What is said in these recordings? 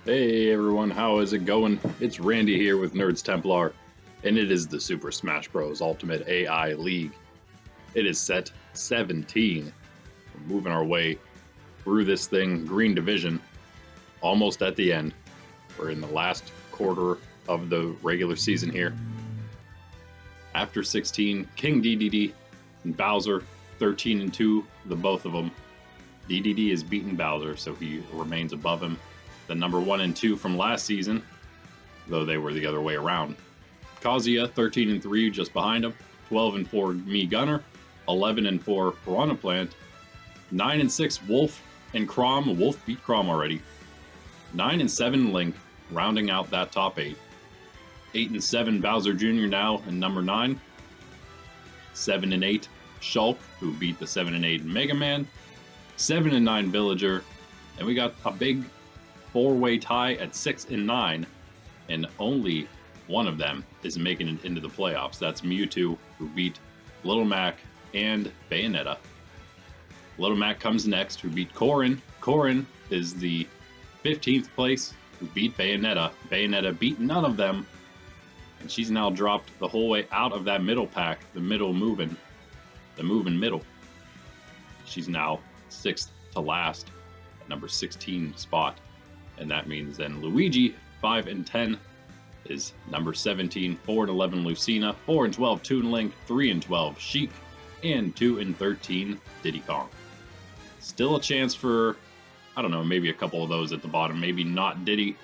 Hey everyone, how is it going? It's Randy here with Nerds Templar, and it is the Super Smash Bros. Ultimate AI League. It is set 17. We're moving our way through this thing, Green Division, almost at the end. We're in the last quarter of the regular season here. After 16, King Dedede and Bowser, 13-2, the both of them. Dedede has beaten Bowser, so he remains above him. The number 1 and 2 from last season, though they were the other way around. Kazuya, 13-3, just behind him. 12-4, me Gunner. 11-4, Piranha Plant. 9-6, Wolf and Chrom. Wolf beat Chrom already. 9-7, Link, rounding out that top 8. 8-7, Bowser Jr. now in number 9. 7-8, Shulk, who beat the 7-8 Mega Man. 7-9, Villager. And we got a big four-way tie at 6-9, and only one of them is making it into the playoffs. That's Mewtwo, who beat Little Mac and Bayonetta. Little Mac comes next, who beat Corrin. Corrin is the 15th place, who beat Bayonetta. Bayonetta beat none of them, and she's now dropped the whole way out of that middle pack, the moving middle. She's now 6th to last at number 16 spot. And that means then Luigi, 5-10, is number 17, 4-11 Lucina, 4-12 Toon Link, 3-12 Sheik, and 2-13 Diddy Kong. Still a chance for, I don't know, maybe a couple of those at the bottom. Maybe not Diddy.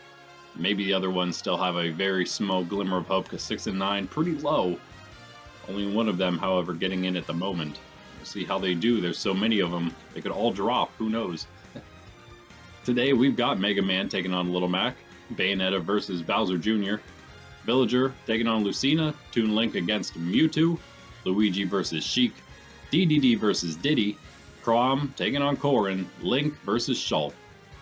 Maybe the other ones still have a very small glimmer of hope, because 6-9, pretty low. Only one of them, however, getting in at the moment. We'll see how they do. There's so many of them. They could all drop. Who knows? Today we've got Mega Man taking on Little Mac, Bayonetta versus Bowser Jr., Villager taking on Lucina, Toon Link against Mewtwo, Luigi versus Sheik, Dedede versus Diddy, Chrom taking on Corrin, Link versus Shulk,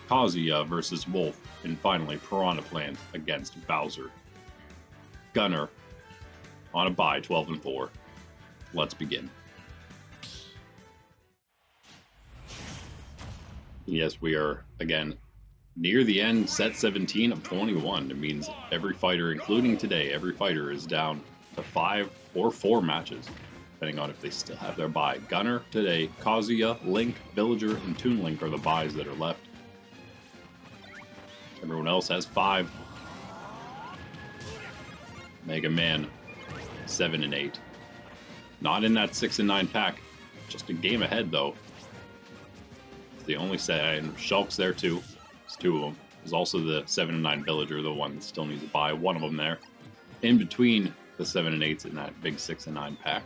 Kazuya versus Wolf, and finally Piranha Plant against Bowser. Gunner on a bye, 12-4. Let's begin. Yes, we are, again, near the end, set 17 of 21. It means every fighter, including today, every fighter is down to 5 or 4 matches, depending on if they still have their bye. Gunner today, Kazuya, Link, Villager, and Toon Link are the byes that are left. Everyone else has 5. Mega Man, 7-8. Not in that 6-9 pack, just a game ahead, though. The only set, and Shulk's there too. There's 2 of them. There's also the 7-9 Villager, the one that still needs to buy. One of them there. In between the 7 and 8s in that big 6-9 pack.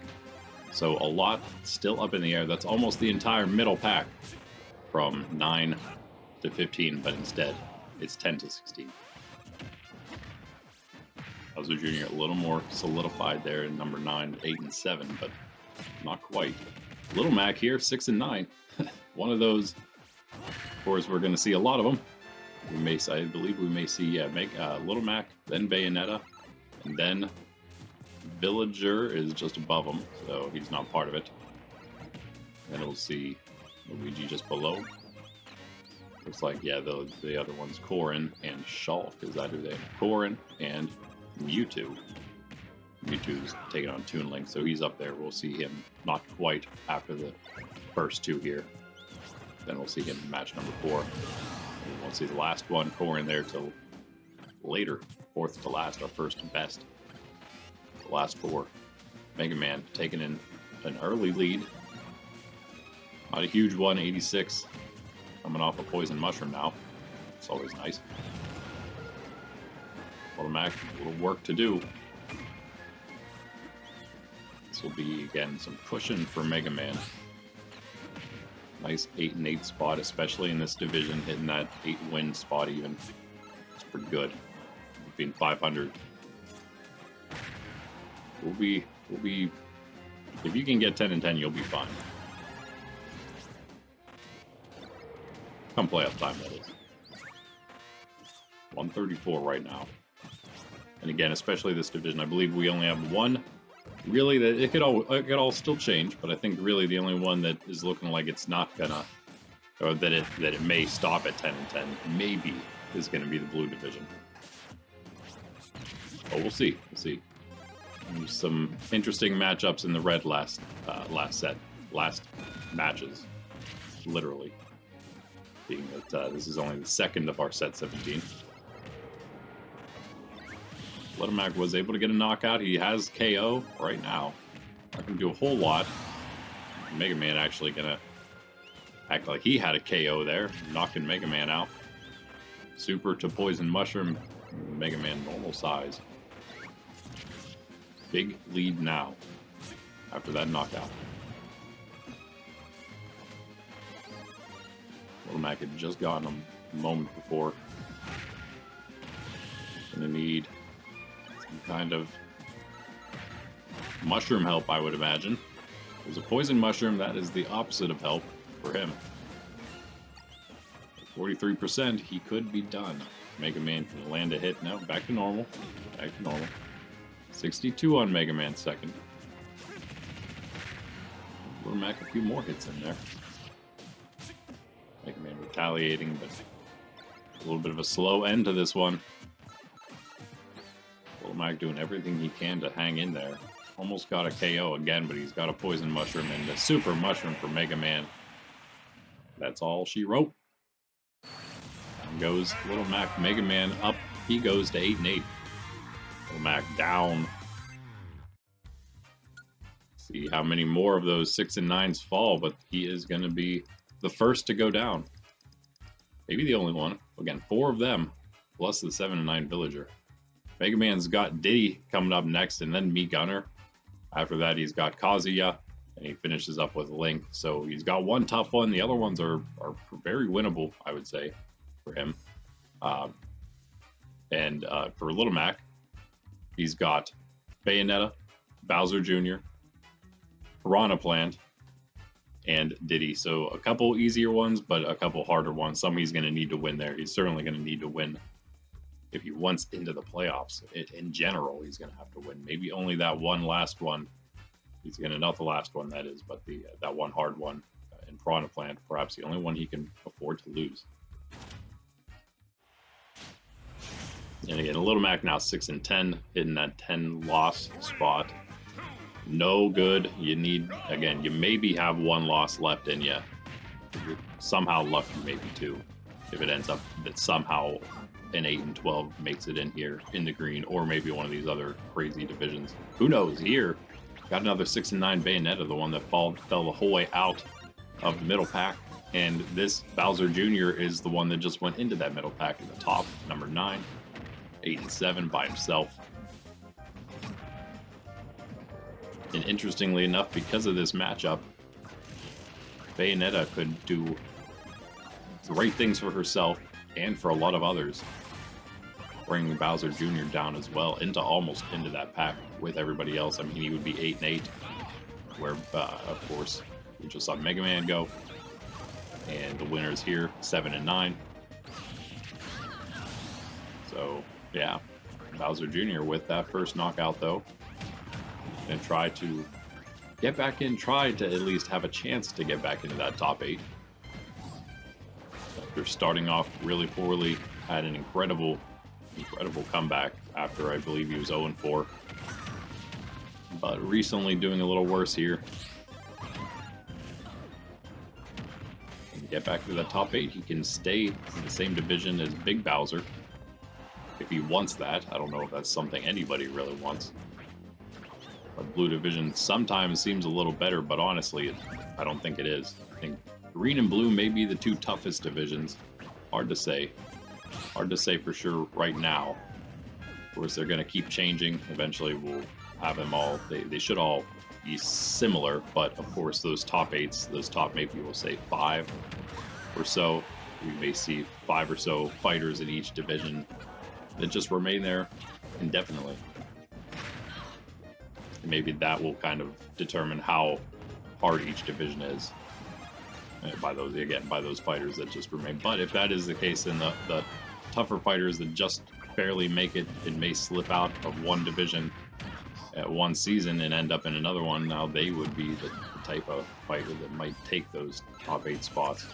So a lot still up in the air. That's almost the entire middle pack from 9 to 15, but instead it's 10 to 16. Bowser Jr. a little more solidified there in number 9, 8, and 7, but not quite. Little Mac here, 6-9. One of those, of course, we're going to see a lot of them. We may, I believe we may see, Little Mac, then Bayonetta, and then Villager is just above him, so he's not part of it. Then we'll see Luigi just below. Looks like, yeah, the other one's Corrin and Shulk. Is that who they are? Corrin and Mewtwo. Mewtwo's taking on Toon Link, so he's up there. We'll see him not quite after the first 2 here. Then we'll see him in match number 4. We won't see the last one, Corrin there till later. 4th to last, our first and best. The last 4. Mega Man taking in an early lead. Not a huge one, 86. Coming off a poison mushroom now. It's always nice. Little Mac, a little work to do. This will be, again, some pushing for Mega Man. Nice 8-8 spot, especially in this division, hitting that 8-win spot even. It's pretty good. Being 500. We'll be, if you can get 10-10, you'll be fine. Come playoff time, that is. 134 right now. And again, especially this division, I believe we only have one. Really, that it could all still change, but I think really the only one that is looking like it's not gonna, or that it may stop at 10-10, maybe is going to be the blue division. Oh, we'll see. We'll see. There's some interesting matchups in the red last matches, literally. Being that this is only the second of our set 17. MetaK was able to get a knockout. He has KO right now. Not going to do a whole lot. Mega Man actually going to act like he had a KO there, knocking Mega Man out. Super to Poison Mushroom, Mega Man normal size. Big lead now after that knockout. MetaK had just gotten him a moment before. Gonna need some kind of mushroom help, I would imagine. There's a poison mushroom, that is the opposite of help for him. 43%, he could be done. Mega Man can land a hit now. Back to normal. Back to normal. 62 on Mega Man second. MetaK a few more hits in there. Mega Man retaliating, but a little bit of a slow end to this one. MetaK doing everything he can to hang in there. Almost got a KO again, but he's got a poison mushroom and a super mushroom for Mega Man. That's all she wrote. Down goes MetaK. Mega Man up. He goes to 8-8. MetaK down. See how many more of those 6 and 9s fall, but he is going to be the first to go down. Maybe the only one. Again, 4 of them, plus the 7 and 9 villager. Mega Man's got Diddy coming up next, and then Me Gunner. After that, he's got Kazuya, and he finishes up with Link. So he's got one tough one. The other ones are very winnable, I would say, for him. For MetaK, he's got Bayonetta, Bowser Jr., Piranha Plant, and Diddy. So a couple easier ones, but a couple harder ones. Some he's going to need to win there. He's certainly going to need to win if he wants into the playoffs. In general, he's going to have to win. Maybe only that one last one. He's going to, not the last one, that is, but that one hard one in Piranha Plant. Perhaps the only one he can afford to lose. And again, MetaK now 6 and 10, hitting that 10 loss spot. No good. You need, again, you maybe have 1 loss left in you. You're somehow lucky, maybe 2. If it ends up that somehow an 8 and 12 makes it in here in the green, or maybe one of these other crazy divisions. Who knows? Here, got another 6 and 9 Bayonetta, the one that fell the whole way out of the middle pack. And this Bowser Jr. is the one that just went into that middle pack at the top, number 9. 8 and 7 by himself. And interestingly enough, because of this matchup, Bayonetta could do great things for herself and for a lot of others, bringing Bowser Jr. down as well almost into that pack with everybody else. I mean, he would be 8 and 8, where of course we just saw Mega Man go, and the winners here 7 and 9. So yeah, Bowser Jr. with that first knockout though, and try to get back in, try to at least have a chance to get back into that top 8. After starting off really poorly, had an incredible comeback after I believe he was 0 and 4. But recently doing a little worse here. And get back to the top 8. He can stay in the same division as Big Bowser if he wants that. I don't know if that's something anybody really wants. But blue division sometimes seems a little better, but honestly, I don't think it is. I think green and blue may be the 2 toughest divisions. Hard to say. Hard to say for sure right now. Of course, they're going to keep changing. Eventually, we'll have them all. They should all be similar, but of course, those top 8s, those top, maybe we'll say 5 or so. We may see 5 or so fighters in each division that just remain there indefinitely. And maybe that will kind of determine how hard each division is. By those fighters that just remain. But if that is the case, then the tougher fighters that just barely make it and may slip out of one division at one season and end up in another one, now they would be the type of fighter that might take those top 8 spots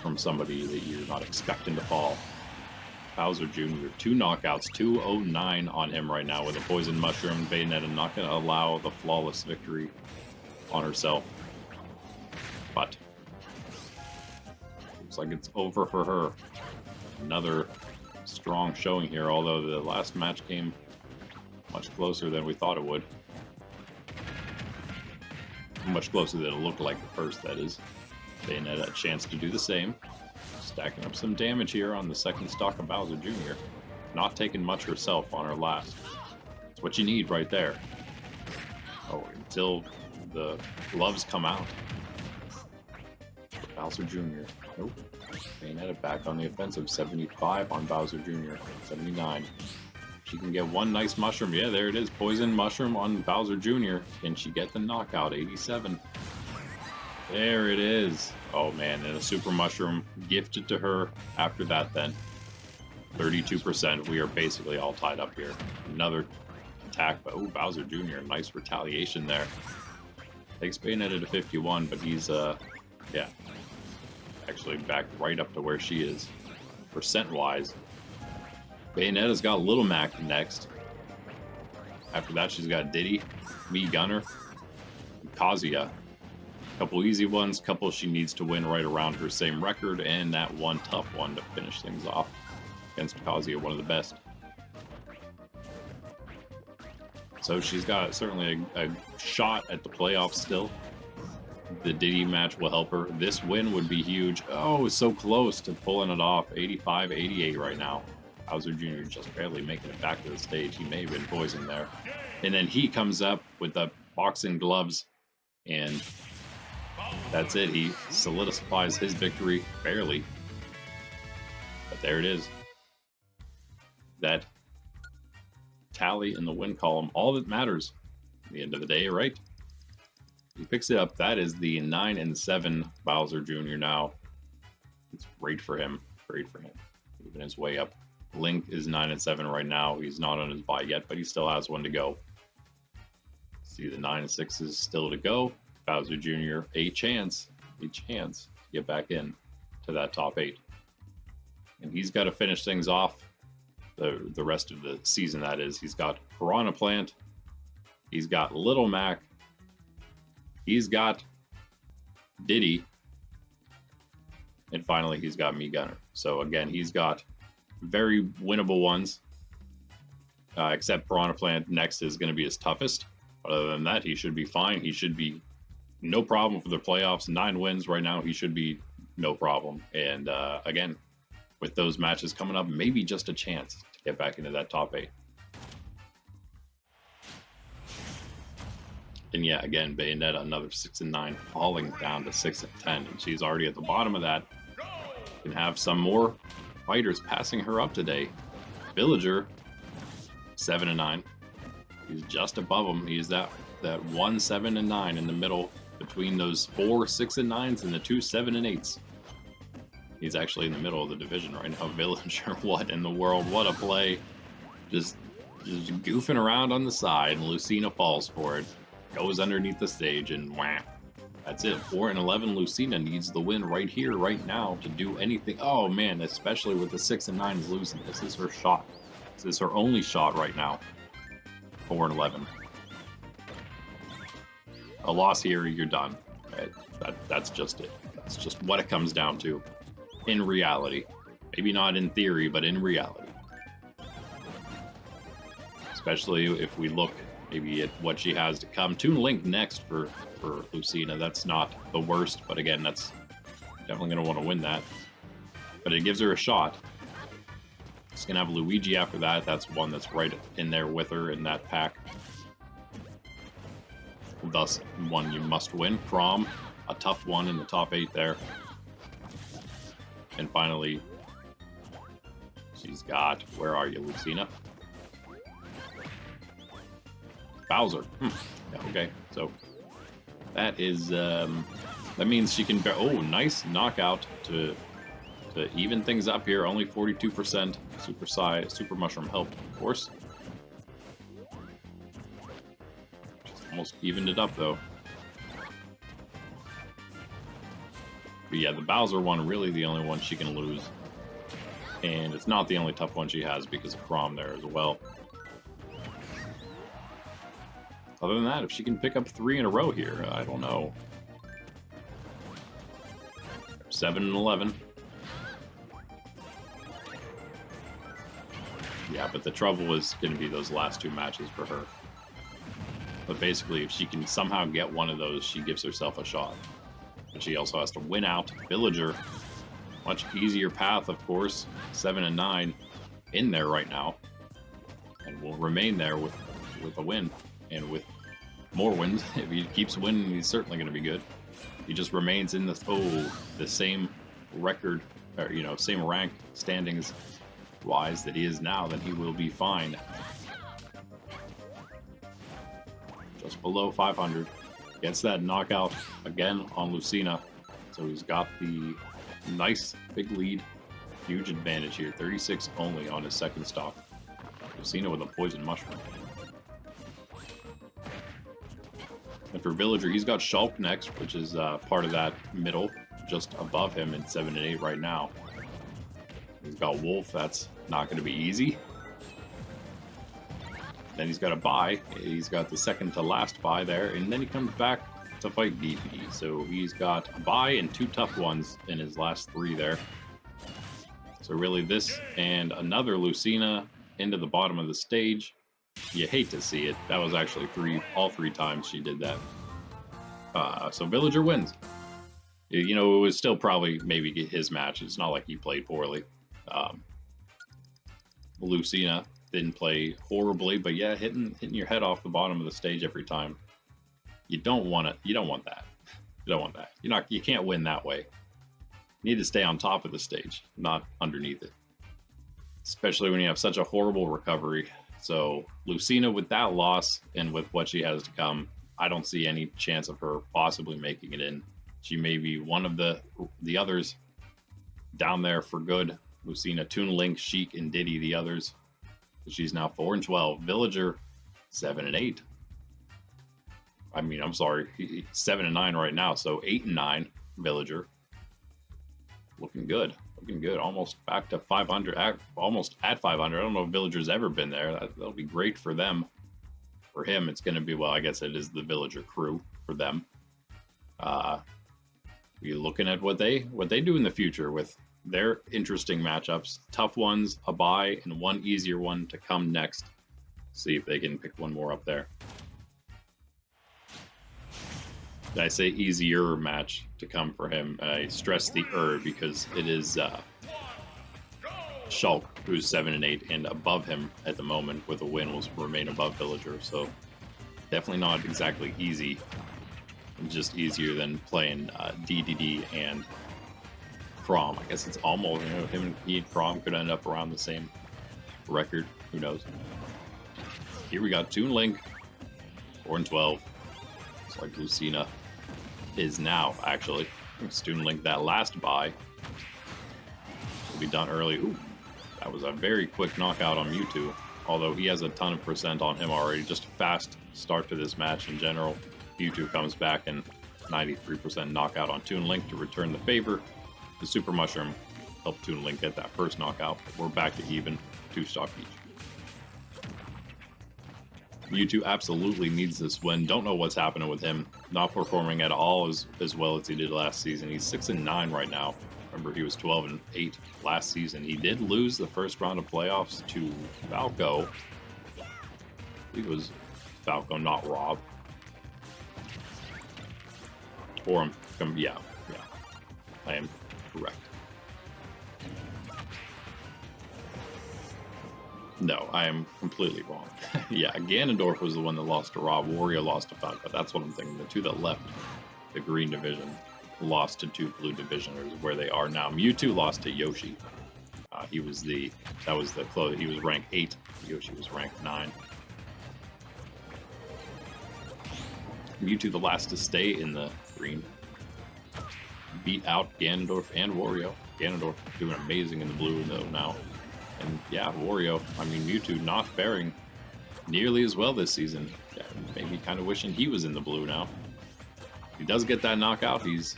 from somebody that you're not expecting to fall. Bowser Jr. 2 knockouts, 209 on him right now with a Poison Mushroom. Bayonetta not going to allow the flawless victory on herself. But looks like it's over for her. Another strong showing here, although the last match came much closer than we thought it would. Much closer than it looked like at first, that is. Bayonetta a chance to do the same. Stacking up some damage here on the second stock of Bowser Jr. Not taking much herself on her last. That's what you need right there. Oh, until the gloves come out. Bowser Jr. Nope. Bayonetta back on the offensive. 75 on Bowser Jr. 79. She can get one nice mushroom. Yeah, there it is. Poison mushroom on Bowser Jr. Can she get the knockout? 87. There it is. Oh man, and a super mushroom gifted to her after that then. 32%. We are basically all tied up here. Another attack, but oh, Bowser Jr. Nice retaliation there. Takes Bayonetta to 51, but he's yeah. Actually back right up to where she is. Percent-wise. Bayonetta's got Little Mac next. After that, she's got Diddy, Me Gunner, and Kazuya. Couple easy ones, couple she needs to win right around her same record, and that one tough one to finish things off against Kazuya, one of the best. So she's got certainly a shot at the playoffs still. The Diddy match will help her. This win would be huge. Oh, so close to pulling it off. 85-88 right now. Bowser Jr. just barely making it back to the stage. He may have been poisoned there. And then he comes up with the boxing gloves, and that's it. He solidifies his victory, barely. But there it is. That tally in the win column, all that matters at the end of the day, right? He picks it up. That is the 9-7 Bowser Jr. now. It's great for him. Great for him. Moving his way up. Link is 9-7 right now. He's not on his bye yet, but he still has one to go. See, the 9-6 is still to go. Bowser Jr. a chance to get back in to that top 8. And he's got to finish things off the rest of the season, that is. He's got Piranha Plant. He's got Little Mac. He's got Diddy. And finally, he's got Me Gunner. So again, he's got very winnable ones. Except Piranha Plant next is going to be his toughest. Other than that, he should be fine. He should be no problem for the playoffs. 9 wins right now. He should be no problem. And again, with those matches coming up, maybe just a chance to get back into that top 8. And yeah, again, Bayonetta, another 6-9, falling down to 6-10. And she's already at the bottom of that. Can have some more fighters passing her up today. Villager, 7-9. He's just above him. He's that 1 7-9 in the middle between those 4 6-9s and the 2 7-8s. He's actually in the middle of the division right now. Villager, what in the world? What a play! Just goofing around on the side, and Lucina falls for it. Goes underneath the stage, and wham! That's it. 4-11. Lucina needs the win right here, right now, to do anything. Oh man, especially with the 6-9s losing. This is her shot. This is her only shot right now. 4-11. A loss here, you're done. That's just it. That's just what it comes down to. In reality. Maybe not in theory, but in reality. Especially if we look maybe at what she has to come. Toon Link next for Lucina. That's not the worst, but again, that's definitely going to want to win that. But it gives her a shot. She's going to have Luigi after that. That's one that's right in there with her in that pack. Thus, one you must win. Chrom, a tough one in the top 8 there. And finally, she's got, where are you, Lucina? Bowser. Yeah, okay, so that is, that means she can, oh, nice knockout to even things up here. Only 42%. Super Mushroom helped, of course. Almost evened it up, though. But yeah, the Bowser one, really the only one she can lose. And it's not the only tough one she has because of Chrom there as well. Other than that, if she can pick up 3 in a row here, I don't know. 7 and 11. Yeah, but the trouble is going to be those last 2 matches for her. But basically, if she can somehow get one of those, she gives herself a shot. But she also has to win out Villager. Much easier path, of course. 7 and 9 in there right now. And will remain there with a win. And with more wins, if he keeps winning, he's certainly going to be good. He just remains in the same record, or same rank standings wise that he is now, then he will be fine. Just below 500. Gets that knockout again on Lucina. So he's got the nice big lead. Huge advantage here. 36 only on his second stock. Lucina with a poison mushroom. And for Villager, he's got Shulk next, which is part of that middle, just above him in 7 and 8 right now. He's got Wolf, that's not going to be easy. Then he's got a bye. He's got the second to last bye there, and then he comes back to fight DP. So he's got a bye and 2 tough ones in his last 3 there. So really this and another Lucina into the bottom of the stage. You hate to see it. That was actually all three times she did that. So Villager wins. It was still probably maybe his match. It's not like he played poorly. Lucina didn't play horribly, but yeah, hitting your head off the bottom of the stage every time. You don't want it. You don't want that. You don't want that. You can't win that way. You need to stay on top of the stage, not underneath it. Especially when you have such a horrible recovery. So Lucina, with that loss and with what she has to come, I don't see any chance of her possibly making it in. She may be one of the others down there for good. Lucina, Toon Link, Sheik, and Diddy, the others. She's now 4 and 12. Villager, 7 and 8. I mean, I'm sorry, 7 and 9 right now. So 8 and 9. Villager, looking good. Looking good. Almost back to 500. Almost at 500. I don't know if Villager's ever been there. That'll be great for them. For him, it's going to be, well, I guess it is the Villager crew for them. You're looking at what they do in the future with their interesting matchups. Tough ones, a bye, and one easier one to come next. See if they can pick one more up there. I say easier match to come for him. I stress the because it is Shulk, who's 7 and 8, and above him at the moment with a win will remain above Villager. So definitely not exactly easy. Just easier than playing Dedede and Chrom. I guess it's almost, him and Chrom could end up around the same record. Who knows? Here we got Toon Link, 4 and 12. It's like Lucina is now, actually. Toon Link, that last bye will be done early. Ooh, that was a very quick knockout on Mewtwo. Although he has a ton of percent on him already. Just a fast start to this match in general. Mewtwo comes back and 93% knockout on Toon Link to return the favor. The Super Mushroom helped Toon Link get that first knockout. We're back to even, 2 stock each. Mewtwo absolutely needs this win. Don't know what's happening with him. Not performing at all as well as he did last season. He's 6 and 9 right now. Remember, he was 12 and 8 last season. He did lose the first round of playoffs to Falco. It was Falco, not Rob. Or yeah, I am correct. No, I am completely wrong. Yeah, Ganondorf was the one that lost to Rob. Wario lost to Falco. That's what I'm thinking. The 2 that left the green division lost to 2 blue divisioners, where they are now. Mewtwo lost to Yoshi. He was he was ranked 8. Yoshi was ranked 9. Mewtwo the last to stay in the green. Beat out Ganondorf and Wario. Ganondorf doing amazing in the blue though now. And yeah, Wario, I mean Mewtwo not faring nearly as well this season. Yeah, maybe kind of wishing he was in the blue now. He does get that knockout. He's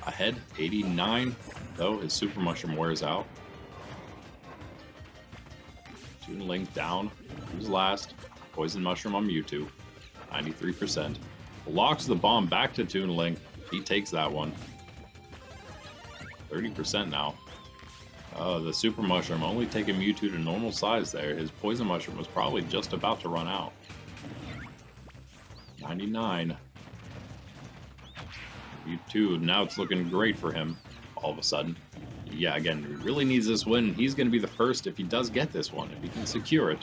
ahead, 89 though. His Super Mushroom wears out. Toon Link down. Who's last? Poison Mushroom on Mewtwo. 93%. Locks the bomb back to Toon Link. He takes that one. 30% now. The Super Mushroom only taking Mewtwo to normal size there. His Poison Mushroom was probably just about to run out. 99. Mewtwo, now it's looking great for him all of a sudden. Yeah, again, he really needs this win. He's going to be the first if he does get this one, if he can secure it.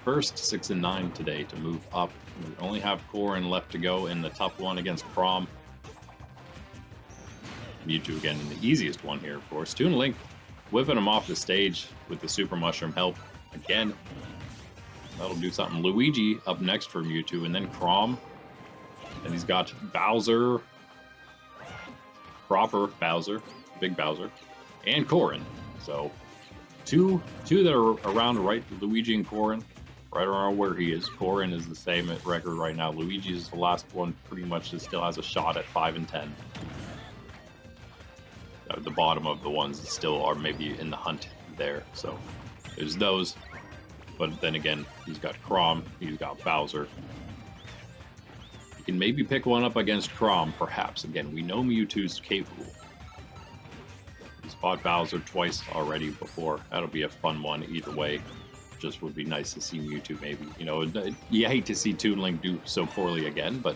First 6 and 9 today to move up. We only have Corrin left to go in the tough one against Chrom. Mewtwo again in the easiest one here, of course. Toon Link whipping him off the stage with the Super Mushroom help again. That'll do something. Luigi up next for Mewtwo, and then Chrom. And he's got Bowser, proper Bowser, big Bowser, and Corrin. So two that are around right, Luigi and Corrin, right around where he is. Corrin is the same at record right now. Luigi is the last one, pretty much still has a shot at 5 and 10. The bottom of the ones that still are maybe in the hunt there. So there's those. But then again, he's got Chrom, he's got Bowser. You can maybe pick one up against Chrom, perhaps. Again, we know Mewtwo's capable. He's fought Bowser twice already before. That'll be a fun one either way. Just would be nice to see Mewtwo maybe. You know, you hate to see Toon Link do so poorly again, but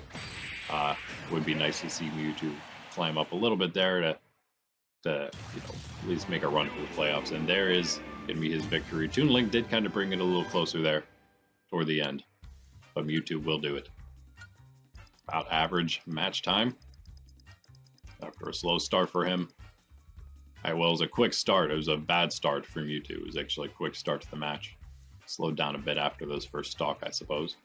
would be nice to see Mewtwo climb up a little bit there to you know, at least make a run for the playoffs. And there is going to be his victory. Toon Link did kind of bring it a little closer there toward the end, but Mewtwo will do it. About average match time after a slow start for him. Well, it was a quick start. It was a bad start for Mewtwo. It was actually a quick start to the match. Slowed down a bit after those first stock, I suppose.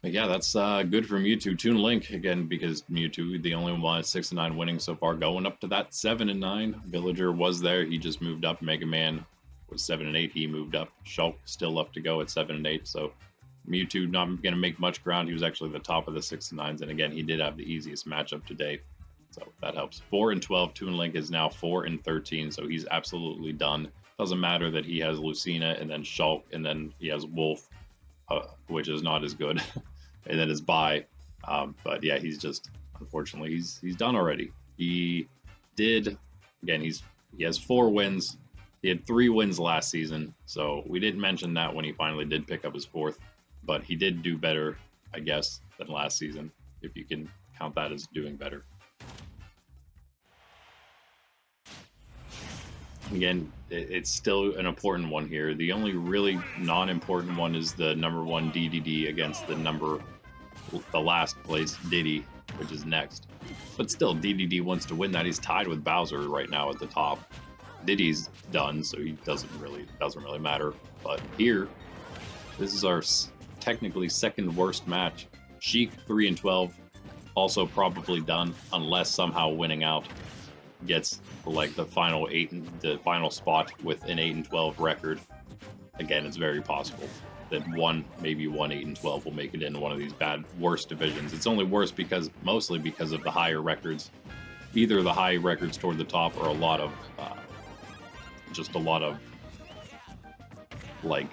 But yeah, that's good for Mewtwo. Toon Link, again, because Mewtwo, the only one at 6 and 9 winning so far, going up to that 7 and 9. Villager was there. He just moved up. Mega Man was 7 and 8. He moved up. Shulk still up to go at 7 and 8. So Mewtwo not going to make much ground. He was actually the top of the 6 and 9s. And again, he did have the easiest matchup today. So that helps. 4 and 12. Toon Link is now 4 and 13. So he's absolutely done. Doesn't matter that he has Lucina and then Shulk and then he has Wolf, which is not as good. And then his bye. But yeah, he's just, unfortunately, he's done already. He did, again, he has 4 wins. He had 3 wins last season. So we didn't mention that when he finally did pick up his 4th. But he did do better, I guess, than last season, if you can count that as doing better. Again, it's still an important one here. The only really non-important one is the number 1 Dedede against the last place Diddy, which is next. But still, Dedede wants to win that. He's tied with Bowser right now at the top. Diddy's done, so he doesn't really matter. But here, this is our technically second worst match. Sheik 3 and 12, also probably done unless somehow winning out gets like the final spot with an 8 and 12 record. Again, it's very possible that maybe one 8 and 12 will make it into one of these worst divisions. It's only worse mostly because of the higher records, either the high records toward the top or a lot of like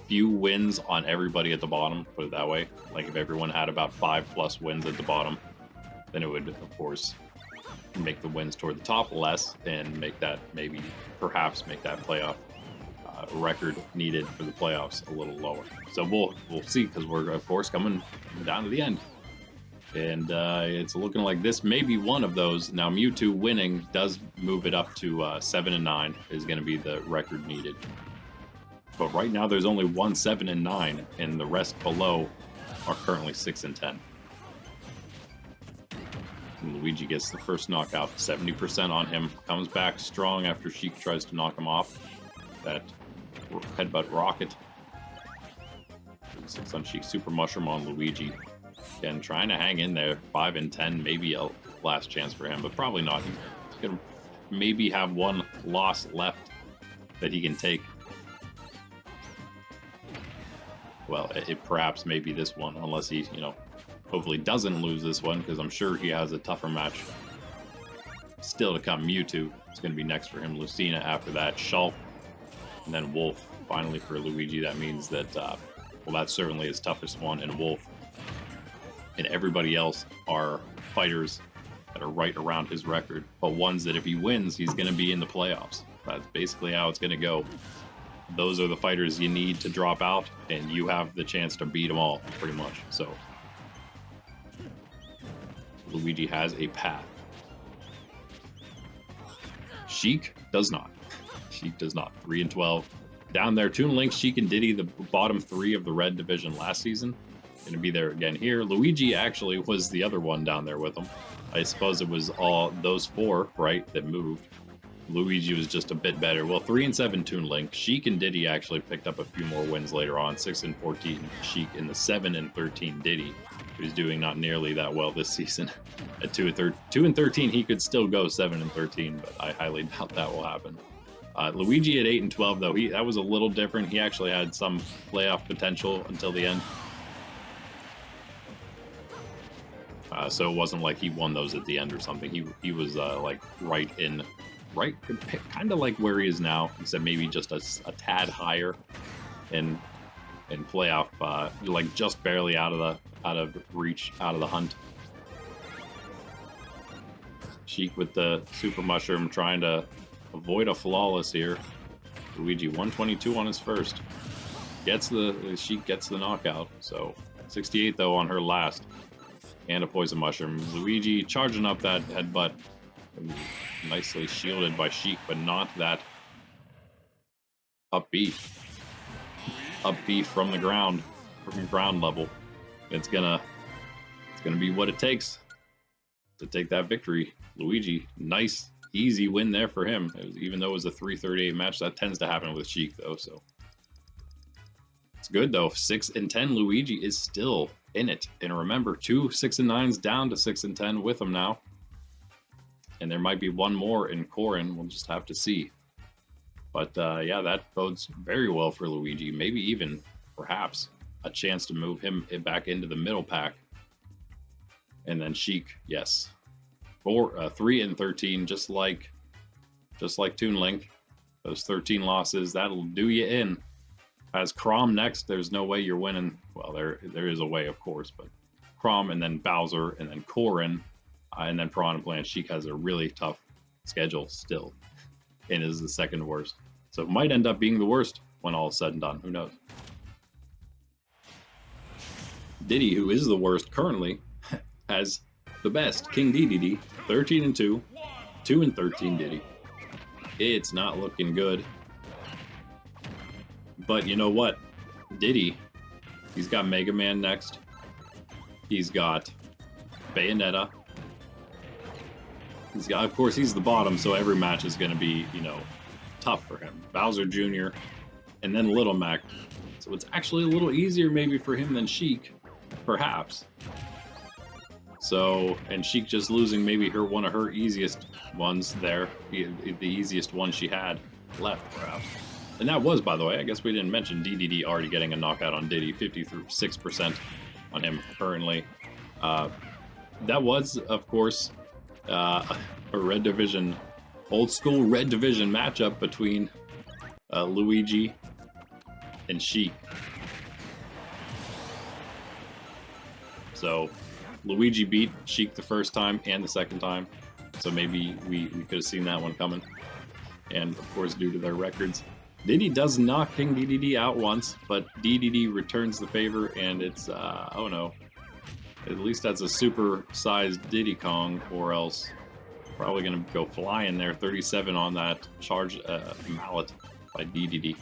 few wins on everybody at the bottom, put it that way. Like if everyone had about 5+ wins at the bottom, then it would, of course, make the wins toward the top less and perhaps make that playoff record needed for the playoffs a little lower. So we'll see, because we're of course coming down to the end, and it's looking like this may be one of those. Now Mewtwo winning does move it up to 7 and 9 is going to be the record needed, but right now there's only 1 7 and 9, and the rest below are currently 6 and 10. And Luigi gets the first knockout, 70% on him, comes back strong after Sheik tries to knock him off. That headbutt rocket. 6 on Sheik, Super Mushroom on Luigi. Again, trying to hang in there, 5 and 10, maybe a last chance for him, but probably not. He's gonna maybe have 1 loss left that he can take. Well, it perhaps maybe this one, unless he, hopefully doesn't lose this one, because I'm sure he has a tougher match still to come. Mewtwo is going to be next for him. Lucina after that. Shulk And then Wolf, finally for Luigi. That means that, well, that's certainly his toughest one. And Wolf and everybody else are fighters that are right around his record, but ones that if he wins, he's going to be in the playoffs. That's basically how it's going to go. Those are the fighters you need to drop out, and you have the chance to beat them all, pretty much. So, Luigi has a path. Sheik does not. Sheik does not. 3-12. Down there, Toon Link, Sheik, and Diddy, the bottom 3 of the red division last season. Going to be there again here. Luigi actually was the other one down there with him. I suppose it was all those 4, right, that moved. Luigi was just a bit better. Well, 3-7 Toon Link. Sheik and Diddy actually picked up a few more wins later on. 6-14 Sheik, and the 7-13 Diddy, who's doing not nearly that well this season. At 2-13, he could still go 7-13, but I highly doubt that will happen. Luigi at 8-12, though, that was a little different. He actually had some playoff potential until the end. So it wasn't like he won those at the end or something. He was like kind of like where he is now, except maybe just a tad higher in playoff, like just barely out of reach, out of the hunt. Sheik with the super mushroom trying to avoid a flawless here. Luigi 122 on his first. Sheik gets the knockout. So 68 though on her last. And a poison mushroom. Luigi charging up that headbutt. Nicely shielded by Sheik, but not that up B. Up B from the ground, from ground level. It's gonna be what it takes to take that victory. Luigi, nice, easy win there for him. Even though it was a 3:38 match, that tends to happen with Sheik though, so. It's good though. 6-10, Luigi is still in it. And remember, 2 6-9s down to 6-10 with him now. And there might be one more in Corrin. We'll just have to see. But yeah, that bodes very well for Luigi. Maybe even, perhaps, a chance to move him back into the middle pack. And then Sheik, yes. 3-13, just like Toon Link. Those 13 losses, that'll do you in. As Chrom next, there's no way you're winning. Well, there is a way, of course, but Chrom and then Bowser and then Corrin and then Piranha Plant. Sheik has a really tough schedule still and is the second worst. So it might end up being the worst when all is said and done. Who knows? Diddy, who is the worst currently, has the best. King Dedede, 13-2, 2-13 Diddy. It's not looking good. But you know what? Diddy, he's got Mega Man next. He's got Bayonetta. He's got, of course, he's the bottom, so every match is going to be, tough for him. Bowser Jr. and then Little Mac. So it's actually a little easier maybe for him than Sheik, perhaps. So, and Sheik just losing maybe one of her easiest ones there, the easiest one she had left, perhaps. And that was, by the way, I guess we didn't mention Dedede already getting a knockout on Diddy, 56% on him currently. That was, of course, a Red Division, old school Red Division matchup between Luigi and Sheik. So Luigi beat Sheik the first time and the second time. So maybe we could have seen that one coming. And of course, due to their records. Diddy does knock King Dedede out once, but Dedede returns the favor, and it's, oh no. At least that's a super-sized Diddy Kong, or else probably going to go flying there. 37 on that charged mallet by Dedede.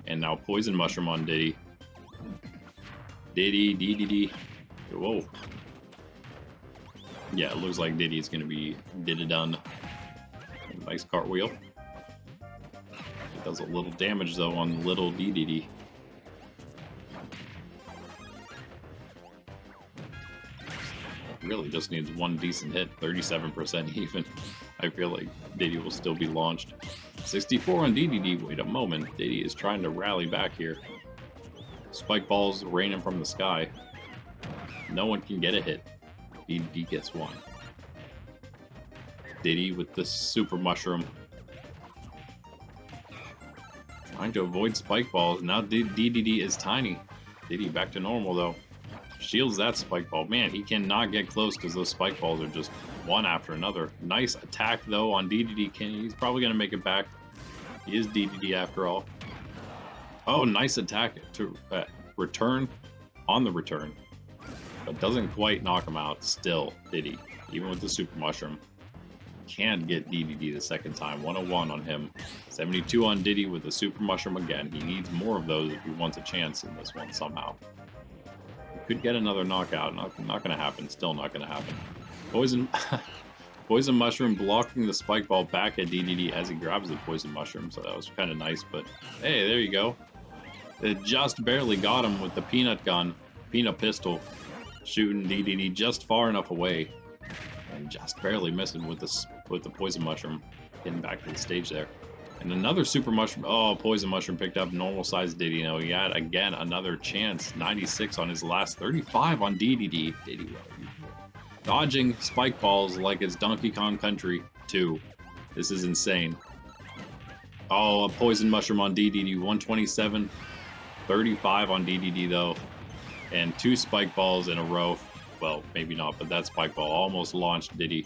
And now Poison Mushroom on Diddy. Dedede. Whoa. Yeah, it looks like Diddy's going to be done. Nice cartwheel. Does a little damage though on little Dedede. Really just needs one decent hit, 37% even. I feel like Diddy will still be launched. 64 on Dedede. Wait a moment. Diddy is trying to rally back here. Spike balls raining from the sky. No one can get a hit. Dedede gets one. Diddy with the super mushroom. Trying to avoid spike balls. Now Dedede is tiny. Diddy back to normal though. Shields that spike ball. Man, he cannot get close because those spike balls are just one after another. Nice attack though on Dedede. He's probably going to make it back. He is Dedede after all. Oh, nice attack to return on the return. But doesn't quite knock him out still, Diddy. Even with the super mushroom. Can't get Dedede the second time. 101 on him. 72 on Diddy with the super mushroom again. He needs more of those if he wants a chance in this one somehow. He could get another knockout. Not going to happen. Still not going to happen. Poison Poison mushroom blocking the spike ball back at Dedede as he grabs the poison mushroom. So that was kind of nice. But hey, there you go. It just barely got him with the peanut gun. Peanut pistol. Shooting Dedede just far enough away. And just barely missing with the poison mushroom, getting back to the stage there. And another super mushroom. Oh, poison mushroom picked up normal size Diddy. You know, he had again another chance. 96 on his last, 35 on Dedede. Diddy dodging spike balls like it's Donkey Kong Country 2. This is insane. Oh, a poison mushroom on Dedede. 127, 35 on Dedede though, and 2 spike balls in a row. Well, maybe not, but that spike ball almost launched Diddy.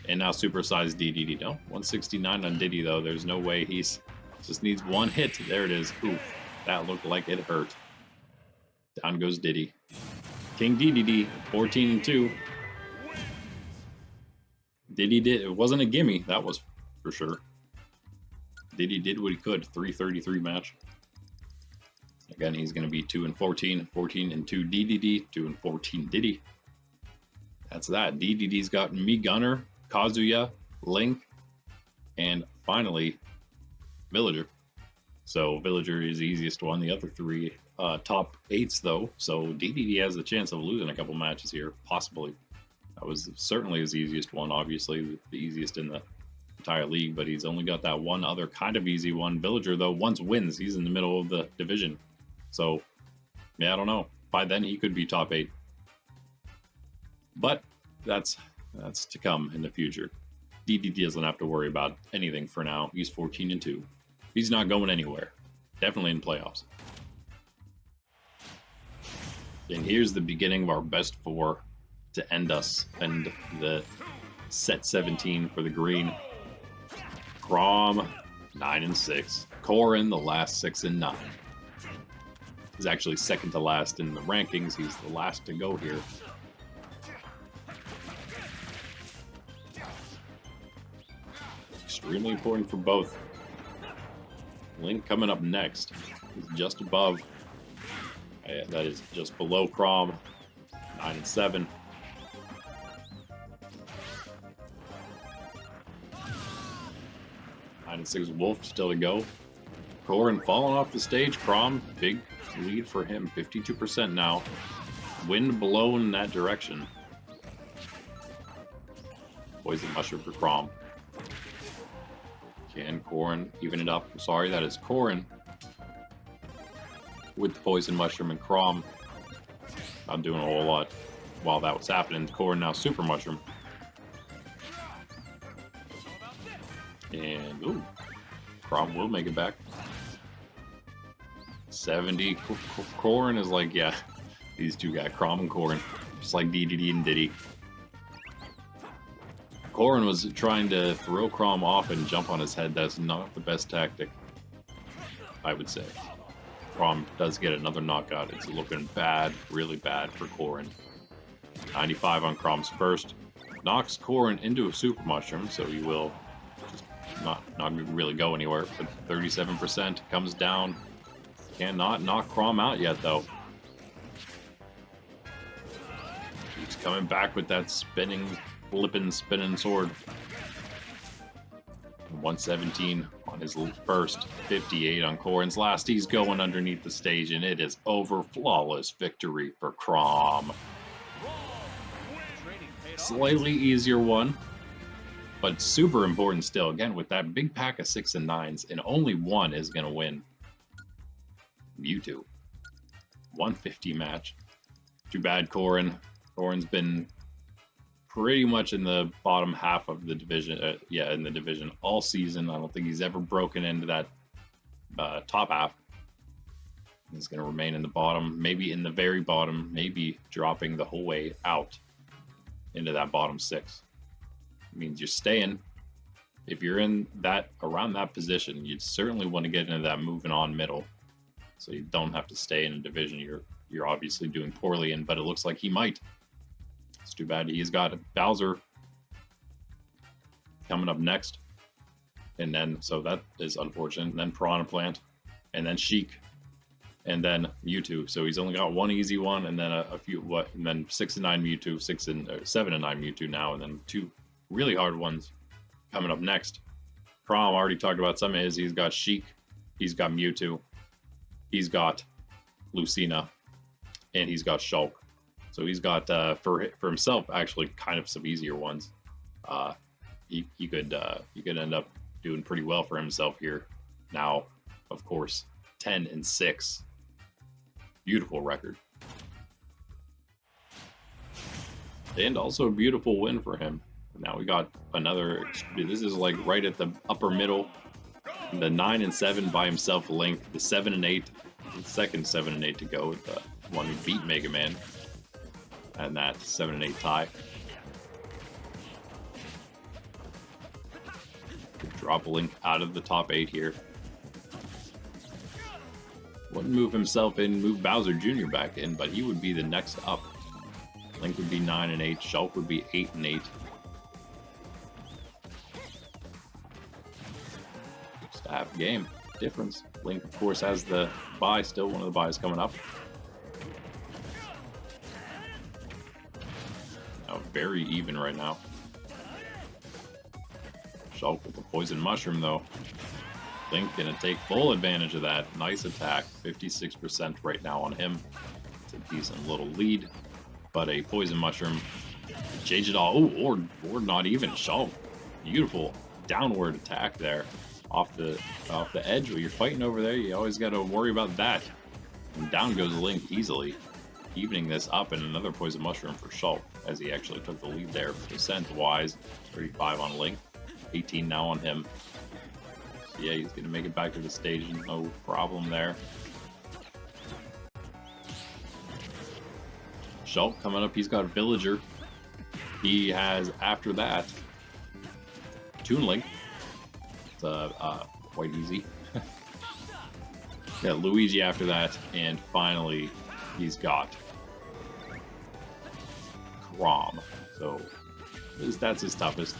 And now supersized Dedede. No, 169 on Diddy though. There's no way he's just needs one hit. There it is. Oof. That looked like it hurt. Down goes Diddy. King Dedede, 14-2. Diddy did. It wasn't a gimme, that was for sure. Diddy did what he could. 333 match. Again, he's going to be 2-14. 14-2 Dedede. 2-14 Diddy. That's that. Dedede's got me Gunner, Kazuya, Link, and finally Villager. So Villager is the easiest one. The other 3 top 8s though. So Dedede has the chance of losing a couple matches here, possibly. That was certainly his easiest one, obviously the easiest in the entire league, but he's only got that one other kind of easy one. Villager though, once wins, he's in the middle of the division. So yeah, I don't know. By then he could be top 8. But that's to come in the future. Dedede doesn't have to worry about anything for now. He's 14-2. He's not going anywhere. Definitely in playoffs. And here's the beginning of our best 4 to end us. And the set 17 for the green. Chrom, 9-6. Corrin, the last 6-9. He's actually second to last in the rankings. He's the last to go here. Extremely important for both. Link coming up next. He's just above. That is just below Chrom. 9-7. And 6 Wolf still to go. Corrin falling off the stage. Chrom, big lead for him. 52% now. Wind blowing in that direction. Poison mushroom for Chrom. Can Corrin even it up? Sorry, that is Corrin with the poison mushroom and Chrom not doing a whole lot while that was happening. Corrin now super mushroom. And ooh, Chrom will make it back. 70. Corrin is like, yeah, these two guys, Chrom and Corrin, just like Dedede and Diddy. Corrin was trying to throw Chrom off and jump on his head. That's not the best tactic, I would say. Chrom does get another knockout. It's looking bad, really bad for Corrin. 95 on Chrom's first. Knocks Corrin into a super mushroom, so he will just not really go anywhere. But 37% comes down. Cannot knock Chrom out yet, though. Keeps coming back with that spinning spinning sword. 117 on his first, 58 on Corrin's last. He's going underneath the stage, and it is over. Flawless victory for Chrom. Slightly easier one, but super important still. Again, with that big pack of 6 and 9s, and only one is going to win. Mewtwo. 150 match. Too bad, Corrin. Corrin's been pretty much in the bottom half of the division. In the division all season. I don't think he's ever broken into that top half. He's going to remain in the bottom, maybe in the very bottom, maybe dropping the whole way out into that bottom 6. It means you're staying. If you're in that, around that position, you'd certainly want to get into that moving on middle, so you don't have to stay in a division you're obviously doing poorly in, but it looks like he might. It's too bad. He's got Bowser coming up next, and then, so that is unfortunate. And then Piranha Plant, and then Sheik, and then Mewtwo. So he's only got one easy one, and then a few, and then 6 and 9 Mewtwo, 7 and 9 Mewtwo now, and then 2 really hard ones coming up next. Chrom already talked about some of his. He's got Sheik, he's got Mewtwo, he's got Lucina, and he's got Shulk. So he's got for himself actually kind of some easier ones. He could end up doing pretty well for himself here. Now, of course, 10 and 6, beautiful record, and also a beautiful win for him. Now we got another. This is like right at the upper middle. The 9 and 7 by himself, Link. The 7 and 8, the second 7 and 8 to go with the one who beat Mega Man, and that 7 and 8 tie. Drop Link out of the top 8 here. Wouldn't move himself in, move Bowser Jr. back in, but he would be the next up. Link would be 9 and 8. Shulk would be 8 and 8. Just a half game difference. Link, of course, has the bye, still one of the byes coming up. Now, very even right now. Shulk with the poison mushroom, though. Link gonna take full advantage of that. Nice attack. 56% right now on him. It's a decent little lead, but a poison mushroom change it all. Oh, or not even. Shulk, beautiful downward attack there, off the edge. While you're fighting over there, you always got to worry about that. And down goes Link easily, evening this up, and another poison mushroom for Shulk as he actually took the lead there. Percent wise, 35 on Link, 18 now on him. So yeah, he's gonna make it back to the stage, no problem there. Shulk coming up, he's got Villager. He has, after that, Toon Link. It's quite easy. Got Luigi after that, and finally he's got Chrom. So that's his toughest.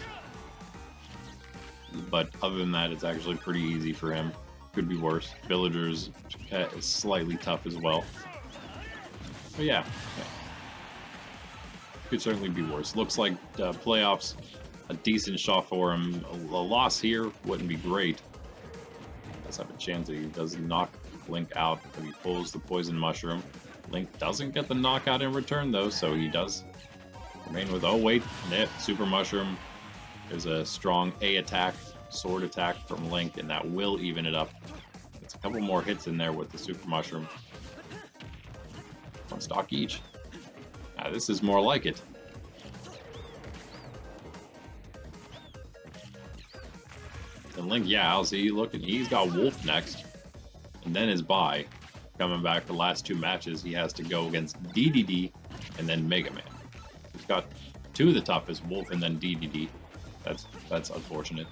But other than that, it's actually pretty easy for him. Could be worse. Villagers is slightly tough as well. But yeah. Could certainly be worse. Looks like playoffs, a decent shot for him. A loss here wouldn't be great. Does have a chance that he does knock Link out, but he pulls the poison mushroom. Link doesn't get the knockout in return though, so he does remain with, oh wait, super mushroom. There's a strong A attack, sword attack from Link, and that will even it up. It's a couple more hits in there with the super mushroom. One stock each. Now this is more like it. And Link, yeah, I'll see. Looking, he's got Wolf next, and then his bye. Coming back the last 2 matches, he has to go against Dedede and then Mega Man. He's got 2 of the toughest, Wolf and then Dedede. That's unfortunate.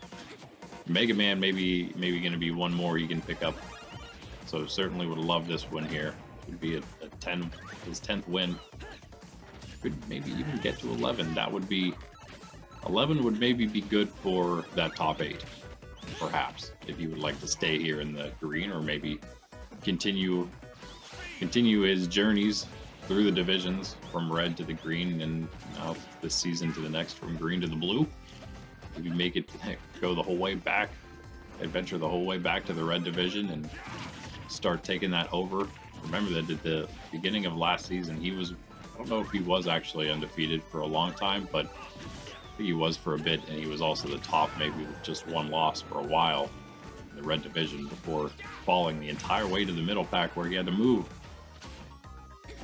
Mega Man maybe going to be one more he can pick up. So certainly would love this win here. Would be his 10th win. Could maybe even get to 11. That would be 11 would maybe be good for that top 8. Perhaps if he would like to stay here in the green, or maybe continue his journeys through the divisions from red to the green, and now this season to the next from green to the blue. Maybe make it go the whole way back, adventure the whole way back to the red division and start taking that over. Remember that at the beginning of last season, he was, I don't know if he was actually undefeated for a long time, but I think he was for a bit, and he was also the top, maybe with just 1 loss for a while in the red division before falling the entire way to the middle pack where he had to move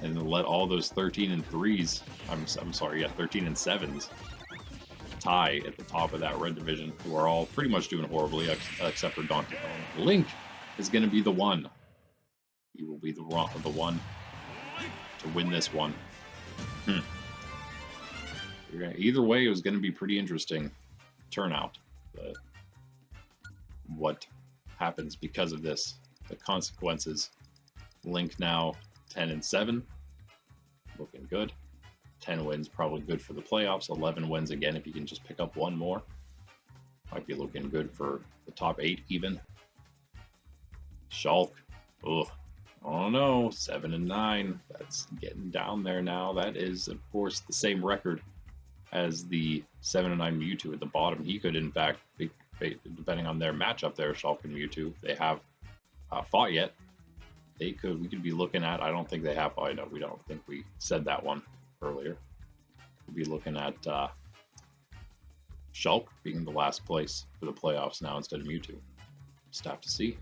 and let all those 13 and 3s, I'm sorry, yeah, 13 and 7s tie at the top of that red division, who are all pretty much doing horribly except for Donkey Kong. Link is going to be the one. He will be the one to win this one. Either way, it was going to be pretty interesting turnout. But what happens because of this? The consequences. Link now 10-7, looking good. 10 wins, probably good for the playoffs. 11 wins again if you can just pick up one more. Might be looking good for the top 8 even. Shulk, ugh, I don't know, 7-9. That's getting down there now. That is, of course, the same record as the 7-9 Mewtwo at the bottom. He could, in fact, be, depending on their matchup there, Shulk and Mewtwo, if they have fought yet, we could be looking at, I don't think they have, I know, we don't think we said that one earlier. We'll be looking at Shulk being the last place for the playoffs now instead of Mewtwo. Just have to see.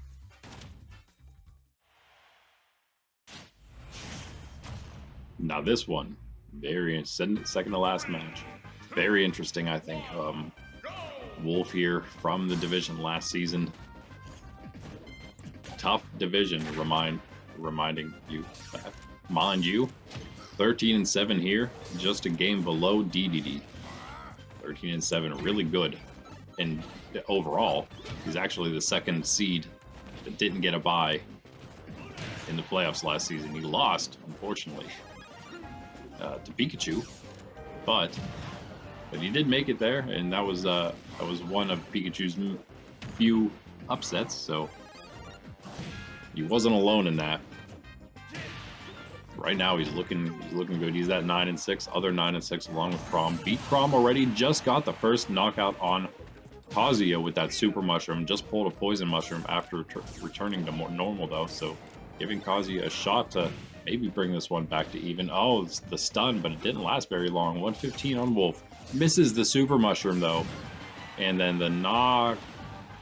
Now this one, very second to last match. Very interesting, I think. Wolf here from the division last season. Tough division, reminding you that. Mind you, 13-7 here, just a game below Dedede. 13-7, really good. And overall, he's actually the second seed that didn't get a bye in the playoffs last season. He lost, unfortunately, to Pikachu, but he did make it there, and that was one of Pikachu's few upsets. So he wasn't alone in that. Right now he's looking good. He's at 9-6, other 9-6 along with Chrom. Beat Chrom already. Just got the first knockout on Kazuya with that super mushroom. Just pulled a poison mushroom after returning to more normal though. So giving Kazuya a shot to maybe bring this one back to even. Oh, it's the stun, but it didn't last very long. 115 on Wolf. Misses the super mushroom though. And then the not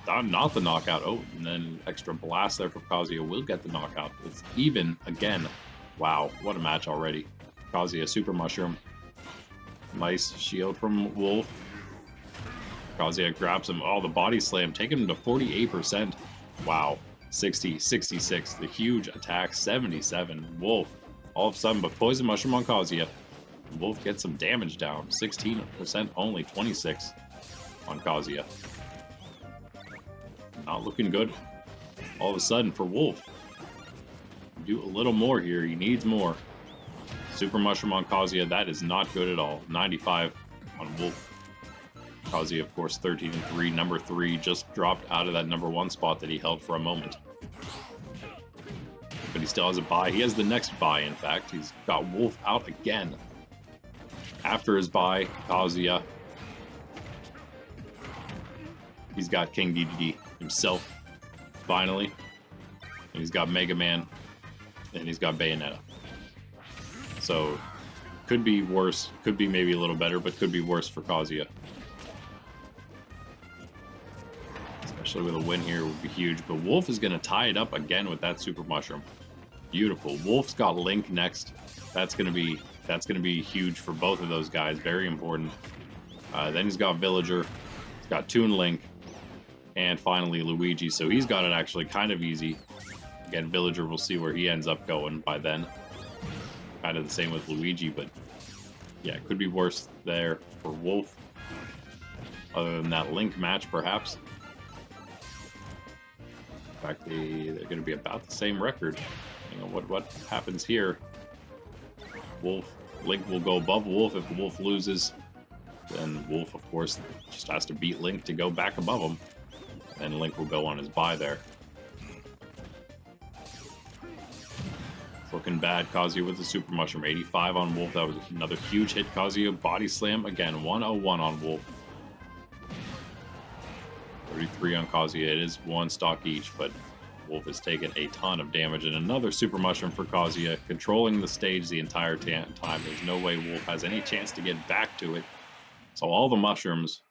the knockout. Oh, and then extra blast there for Kazuya will get the knockout. It's even again. Wow, what a match already. Kazuya super mushroom. Nice shield from Wolf. Kazuya grabs him. Oh, the body slam, taking him to 48%. Wow. 60, 66. The huge attack, 77. Wolf, all of a sudden, but poison mushroom on Kazuya. Wolf gets some damage down. 16% only, 26 on Kazuya. Not looking good. All of a sudden for Wolf. Do a little more here. He needs more. Super mushroom on Kazuya. That is not good at all. 95 on Wolf. Kazuya, of course, 13-3. Number 3 just dropped out of that number 1 spot that he held for a moment. But he still has a bye. He has the next bye, in fact. He's got Wolf out again. After his bye, Kazuya. He's got King Dedede himself, finally. And he's got Mega Man. And he's got Bayonetta. So, could be worse. Could be maybe a little better, but could be worse for Kazuya. Especially with a win here would be huge. But Wolf is going to tie it up again with that super mushroom. Beautiful. Wolf's got Link next. That's going to be huge for both of those guys. Very important. Then he's got Villager. He's got Toon Link. And finally Luigi. So he's got it actually kind of easy. Again, Villager, we'll see where he ends up going by then. Kind of the same with Luigi, but yeah, it could be worse there for Wolf. Other than that Link match, perhaps. In fact, they're going to be about the same record. You know, what happens here? Link will go above Wolf. If Wolf loses, then Wolf, of course, just has to beat Link to go back above him. And Link will go on his bye there. Looking bad. Kazuya with the super mushroom. 85 on Wolf. That was another huge hit. Kazuya body slam again. 101 on Wolf. 33 on Kazuya. It is one stock each, but Wolf has taken a ton of damage. And another super mushroom for Kazuya, controlling the stage the entire time. There's no way Wolf has any chance to get back to it. So all the mushrooms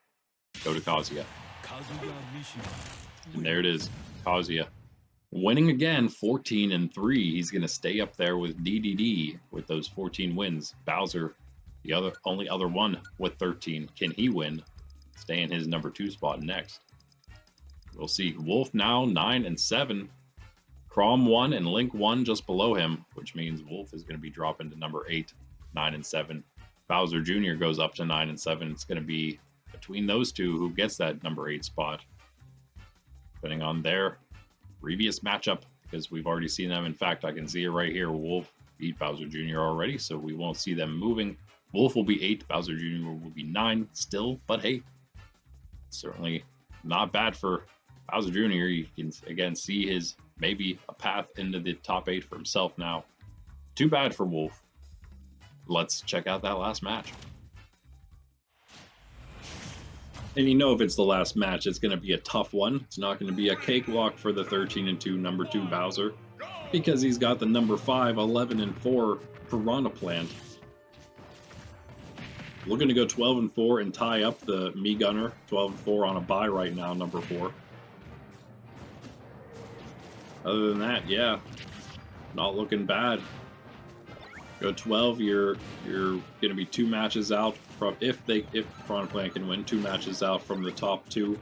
go to Kazuya. And there it is. Kazuya winning again, 14-3. He's going to stay up there with Dedede with those 14 wins. Bowser, the only other one with 13. Can he win? Stay in his number 2 spot next. We'll see. Wolf now 9-7. Chrom 1 and Link 1 just below him, which means Wolf is going to be dropping to number 8, 9, and 7. Bowser Jr. goes up to 9 and 7. It's going to be between those two who gets that number 8 spot, depending on their previous matchup, because we've already seen them. In fact, I can see it right here. Wolf beat Bowser Jr. already, so we won't see them moving. Wolf will be 8, Bowser Jr. will be 9 still, but hey, certainly not bad for Bowser Jr. You can again see his maybe a path into the top 8 for himself now. Too bad for Wolf. Let's check out that last match. And you know, if it's the last match, it's going to be a tough one. It's not going to be a cakewalk for the 13-2 number 2 Bowser, because he's got the number 5, 11-4 Piranha Plant. Looking to go 12-4 and tie up the Me Gunner, 12-4 on a bye right now, number 4. Other than that, yeah, not looking bad. Go 12, you're going to be 2 matches out from, if Piranha Plant can win, 2 matches out from the top 2,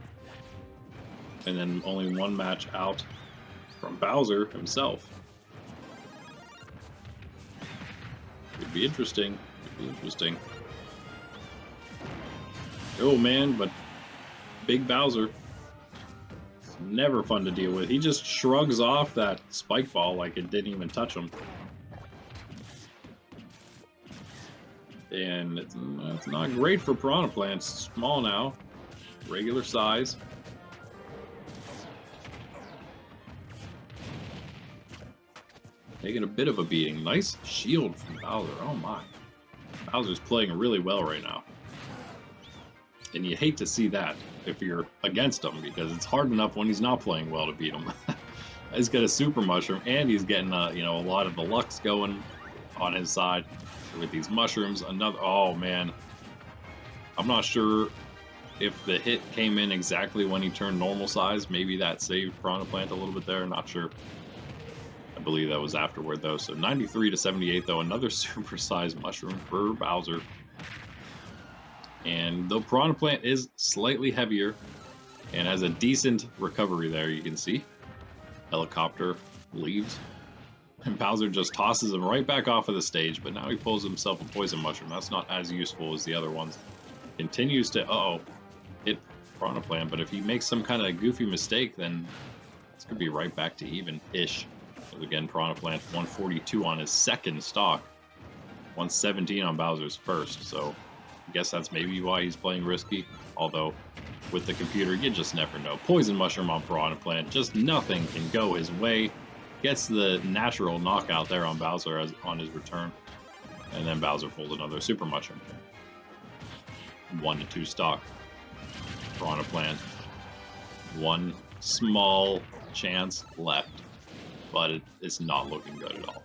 and then only 1 match out from Bowser himself. Could be interesting. Could be interesting. Oh man, but Big Bowser, it's never fun to deal with. He just shrugs off that spike ball like it didn't even touch him. And it's not great for Piranha Plant. It's small now, regular size. Taking a bit of a beating. Nice shield from Bowser. Oh my. Bowser's playing really well right now. And you hate to see that if you're against him, because it's hard enough when he's not playing well to beat him. He's got a super mushroom, and he's getting a lot of the Lux going on his side with these mushrooms. Another, oh man, I'm not sure if the hit came in exactly when he turned normal size. Maybe that saved Piranha Plant a little bit there. Not sure. I believe that was afterward though. So 93-78 though, another super sized mushroom for Bowser. And though Piranha Plant is slightly heavier and has a decent recovery there, you can see. Helicopter leaves. And Bowser just tosses him right back off of the stage, but now he pulls himself a poison mushroom. That's not as useful as the other ones. Continues to, hit Piranha Plant, but if he makes some kind of goofy mistake, then this could be right back to even-ish. So again, Piranha Plant 142 on his second stock, 117 on Bowser's first, so I guess that's maybe why he's playing risky, although with the computer, you just never know. Poison Mushroom on Piranha Plant, just nothing can go his way. Gets the natural knockout there on Bowser on his return, and then Bowser pulls another Super Mushroom. 1-2 stock. Piranha Plant. One small chance left, but it's not looking good at all.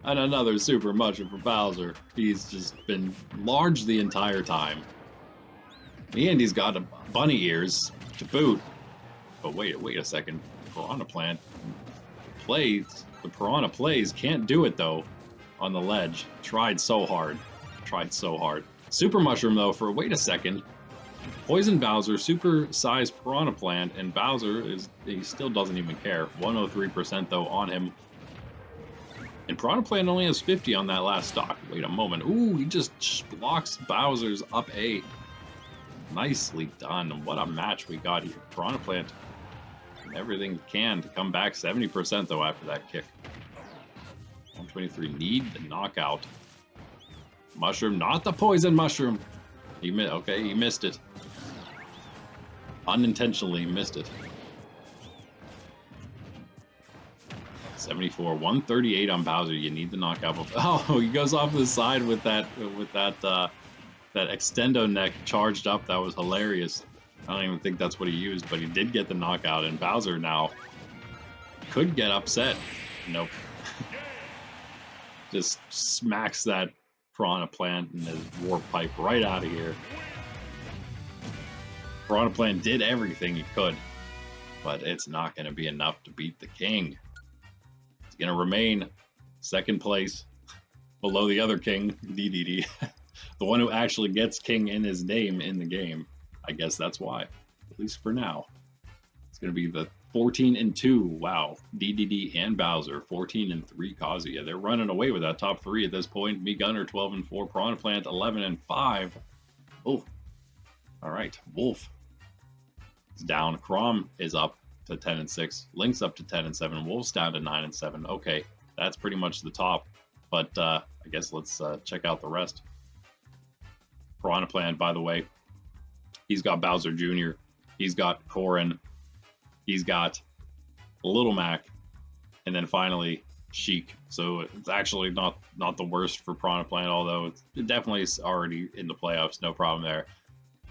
And another Super Mushroom for Bowser. He's just been large the entire time. And he's got bunny ears to boot. But wait a second. Piranha Plant plays. The Piranha plays. Can't do it though on the ledge. Tried so hard. Super Mushroom though for wait a second. Poison Bowser, super sized Piranha Plant, and Bowser he still doesn't even care. 103% though on him. And Piranha Plant only has 50 on that last stock. Wait a moment. Ooh, he just blocks Bowser's up A. Nicely done. What a match we got here. Piranha Plant everything can to come back. 70% though after that kick. 123 need the knockout. Mushroom, not the poison mushroom. He missed it. Unintentionally missed it. 74, 138 on Bowser. You need the knockout. Oh, he goes off the side with that extendo neck charged up. That was hilarious. I don't even think that's what he used, but he did get the knockout, and Bowser now could get upset. Nope. Just smacks that Piranha Plant and his warp pipe right out of here. Piranha Plant did everything he could, but it's not going to be enough to beat the king. He's going to remain second place below the other king, Dedede. The one who actually gets king in his name in the game. I guess that's why, at least for now. It's going to be the 14-2. Wow. Dedede and Bowser, 14-3 Kazuya. They're running away with that top three at this point. Me Gunner, 12-4. Piranha Plant, 11-5. Oh. All right. Wolf is down. Chrom is up to 10-6. Link's up to 10-7. Wolf's down to 9-7. Okay. That's pretty much the top. But I guess let's check out the rest. Piranha Plant, by the way, he's got Bowser Jr., he's got Corrin, he's got Little Mac, and then finally Sheik. So it's actually not the worst for Piranha Plant, although it definitely is already in the playoffs, no problem there.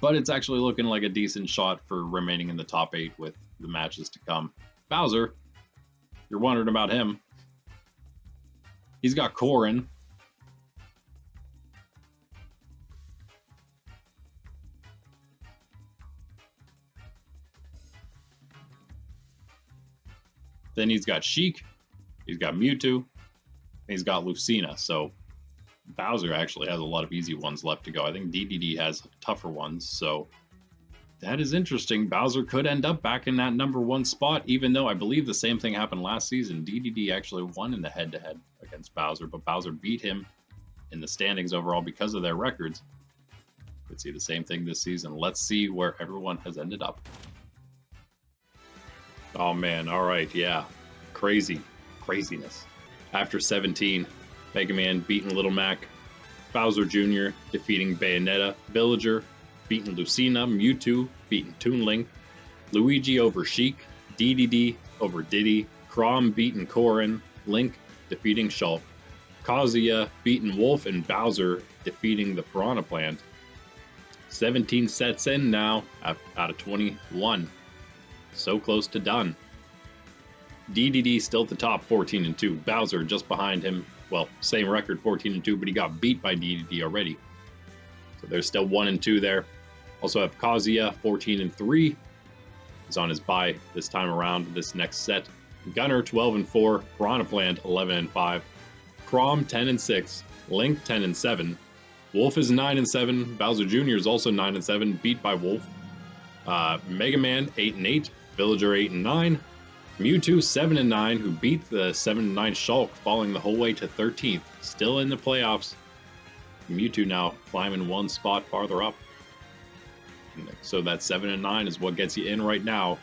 But it's actually looking like a decent shot for remaining in the top 8 with the matches to come. Bowser, you're wondering about him. He's got Corrin. Then he's got Sheik, he's got Mewtwo, and he's got Lucina. So Bowser actually has a lot of easy ones left to go. I think Dedede has tougher ones, so that is interesting. Bowser could end up back in that #1 spot, even though I believe the same thing happened last season. Dedede actually won in the head-to-head against Bowser, but Bowser beat him in the standings overall because of their records. Could see the same thing this season. Let's see where everyone has ended up. Oh man, alright, yeah. Craziness. After 17, Mega Man beating Little Mac, Bowser Jr. defeating Bayonetta, Villager beating Lucina, Mewtwo beating Toon Link, Luigi over Sheik, Dedede over Diddy, Chrom beating Corrin, Link defeating Shulk, Kazuya beating Wolf, and Bowser defeating the Piranha Plant. 17 sets in now out of 21. So close to done. Dedede still at the top, 14-2. Bowser just behind him. Well, same record, 14-2, but he got beat by Dedede already. So there's still 1-2 there. Also have Kazuya, 14-3. He's on his bye this time around, this next set. Gunner, 12-4. Piranha Plant, 11-5. Chrom, 10-6. Link, 10-7. Wolf is 9-7. Bowser Jr. is also 9-7, beat by Wolf. Mega Man, 8-8. Villager 8-9, Mewtwo 7-9, who beat the 7-9 Shulk, falling the whole way to 13th, still in the playoffs. Mewtwo now climbing 1 spot farther up. So that 7-9 is what gets you in right now.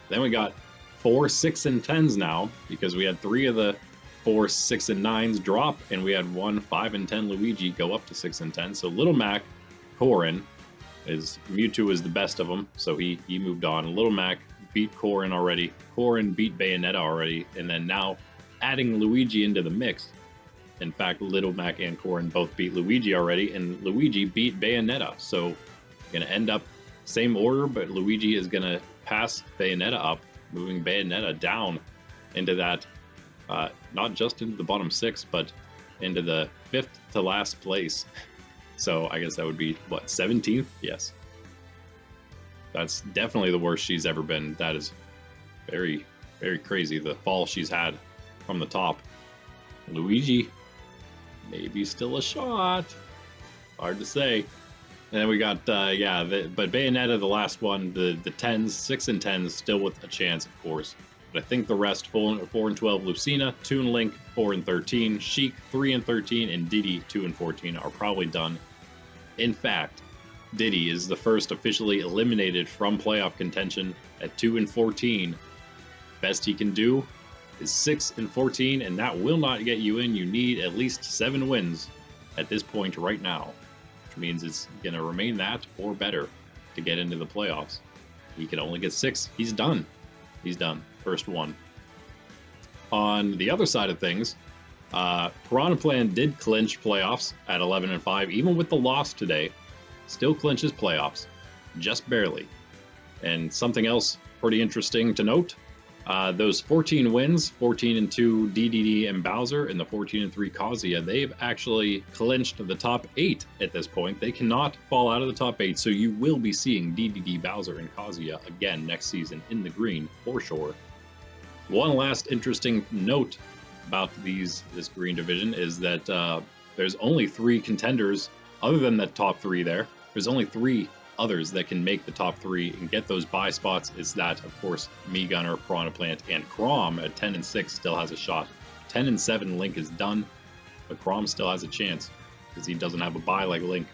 Then we got 4 6-10s now, because we had 3 of the 4 6-9s drop, and we had 1 5-10 Luigi go up to 6-10. So Little Mac, Corrin, Mewtwo is the best of them, so he moved on. Little Mac beat Corrin already. Corrin beat Bayonetta already, and then now adding Luigi into the mix. In fact, Little Mac and Corrin both beat Luigi already, and Luigi beat Bayonetta. So gonna end up same order, but Luigi is gonna pass Bayonetta up, moving Bayonetta down into that, not just into the bottom 6, but into the 5th to last place. So I guess that would be, what, 17th? Yes. That's definitely the worst she's ever been. That is very, very crazy, the fall she's had from the top. Luigi, maybe still a shot. Hard to say. And then we got, but Bayonetta, the last one, the 10s, 6-10s, still with a chance, of course. But I think the rest, 4-12 Lucina, Toon Link, 4-13, Sheik, 3-13, and Diddy, 2-14, are probably done. In fact, Diddy is the first officially eliminated from playoff contention at 2-14. Best he can do is 6-14, and that will not get you in. You need at least 7 wins at this point right now, which means it's going to remain that or better to get into the playoffs. He can only get 6. He's done. He's done. First one. On the other side of things, Piranha Plant did clinch playoffs at 11-5, even with the loss today. Still clinches playoffs, just barely. And something else pretty interesting to note, those 14 wins, 14-2 Dedede and Bowser, and the 14-3 Kazuya, they've actually clinched the top 8 at this point. They cannot fall out of the top 8, so you will be seeing Dedede, Bowser, and Kazuya again next season in the green, for sure. One last interesting note about this green division is that there's only 3 contenders, other than the top 3 there. There's only 3 others that can make the top 3 and get those buy spots is that, of course, Me Gunner, Piranha Plant, and Chrom at 10 and 6 still has a shot. 10 and 7, Link is done, but Chrom still has a chance because he doesn't have a buy like Link.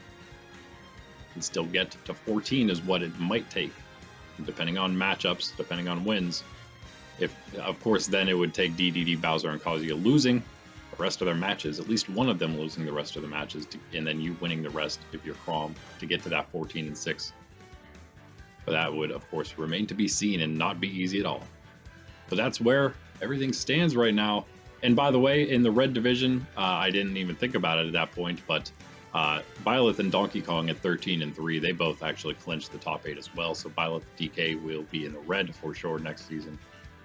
Can still get to 14 is what it might take, depending on matchups, depending on wins. If, of course, then it would take Dedede, Bowser, and Kazuya losing the rest of their matches, at least one of them losing the rest of the matches, and then you winning the rest if you're Chrom to get to that 14 and 6. But that would, of course, remain to be seen and not be easy at all. But that's where everything stands right now. And by the way, in the red division, I didn't even think about it at that point, but Byleth and Donkey Kong at 13 and 3, they both actually clinched the top 8 as well. So Byleth DK will be in the red for sure next season.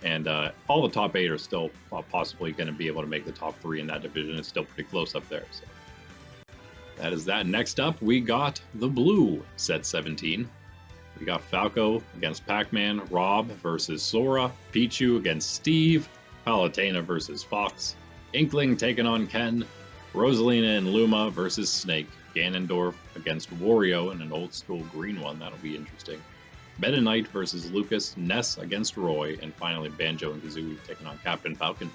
And all the top 8 are still possibly going to be able to make the top 3 in that division. It's still pretty close up there. So that is that. Next up, we got the blue set 17. We got Falco against Pacman, Rob versus Sora, Pichu against Steve, Palutena versus Fox, Inkling taking on Ken, Rosalina and Luma versus Snake, Ganondorf against Wario in an old school green one. That'll be interesting. Meta Knight versus Lucas, Ness against Roy, and finally Banjo and Kazooie taking on Captain Falcon,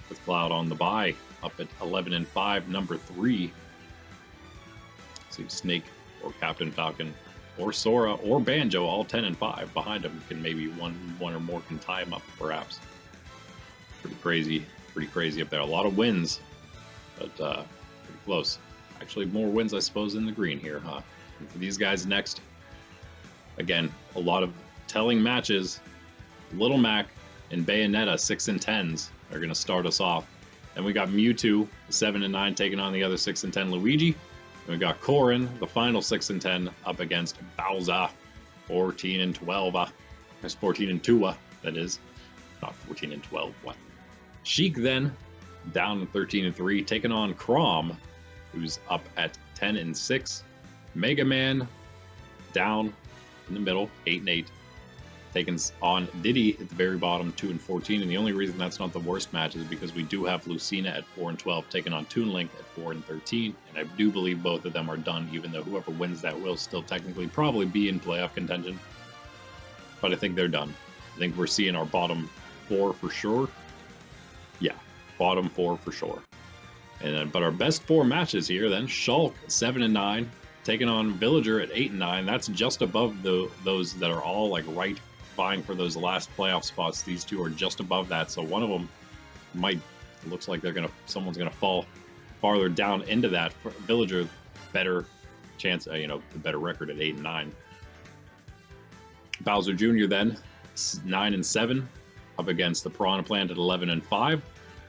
with Cloud on the bye, up at 11 and 5, number 3. See Snake or Captain Falcon or Sora or Banjo, all 10 and 5. Behind them can maybe one or more can tie them up, perhaps. Pretty crazy up there. A lot of wins, but pretty close. Actually, more wins, I suppose, in the green here, huh? And for these guys next. Again, a lot of telling matches. Little Mac and Bayonetta 6 and 10s are going to start us off. Then we got Mewtwo 7 and 9 taking on the other 6 and 10 Luigi. And we got Corrin, the final 6 and 10, up against Bowser 14 and 12. That's 14 and 2. That is not 14 and 12. What? Sheik then down 13 and 3, taking on Chrom, who's up at 10 and 6. Mega Man down in the middle, 8 and 8, taking on Diddy at the very bottom, 2 and 14. And the only reason that's not the worst match is because we do have Lucina at 4 and 12, taking on Toon Link at 4 and 13. And I do believe both of them are done, even though whoever wins that will still technically probably be in playoff contention. But I think they're done. I think we're seeing our bottom 4 for sure. Yeah, bottom 4 for sure. And then, but our best 4 matches here then, Shulk 7 and 9. Taking on Villager at 8 and 9. That's just above those that are all like right vying for those last playoff spots. These two are just above that. So one of them looks like someone's gonna fall farther down into that. For Villager, better chance, the better record at 8 and 9. Bowser Jr. then 9 and 7, up against the Piranha Plant at 11 and 5.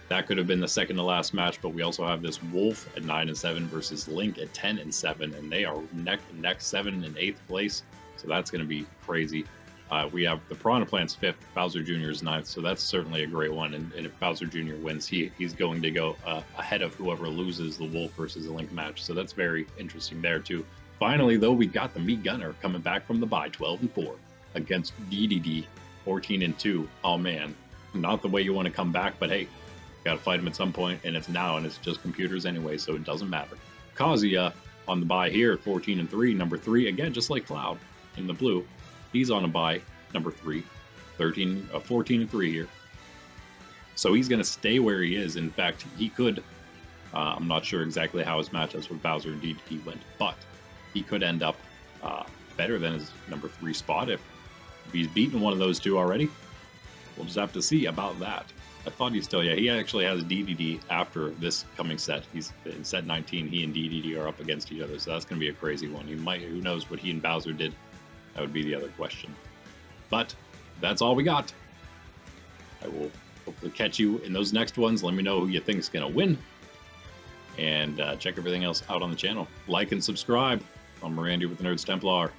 That could have been the second to last match, but we also have this Wolf at 9 and 7 versus Link at 10 and 7, and they are neck and neck, 7 and 8th place. So that's going to be crazy. We have the Piranha Plant's 5th, Bowser Jr.'s 9th, so that's certainly a great one. And if Bowser Jr. wins, he's going to go ahead of whoever loses the Wolf versus the Link match. So that's very interesting there too. Finally, though, we got the Me Gunner coming back from the bye, 12 and 4, against Dedede, 14 and 2. Oh man, not the way you want to come back, but hey. Got to fight him at some point, and it's now, and it's just computers anyway, so it doesn't matter. Kazuya on the bye here, 14 and 3, number 3, again, just like Cloud in the blue. He's on a bye, number 3, 14 and 3 here. So he's going to stay where he is. In fact, he could, I'm not sure exactly how his matchups with Bowser and Dedede went, but he could end up better than his number 3 spot if he's beaten one of those two already. We'll just have to see about that. I thought he actually has Dedede after this coming set. He's in set 19, he and Dedede are up against each other, so that's going to be a crazy one. Who knows what he and Bowser did? That would be the other question. But that's all we got. I will hopefully catch you in those next ones. Let me know who you think is going to win. And check everything else out on the channel. Like and subscribe. I'm Randy with the Nerds Templar.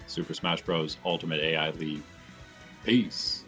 Super Smash Bros. Ultimate AI League. Peace.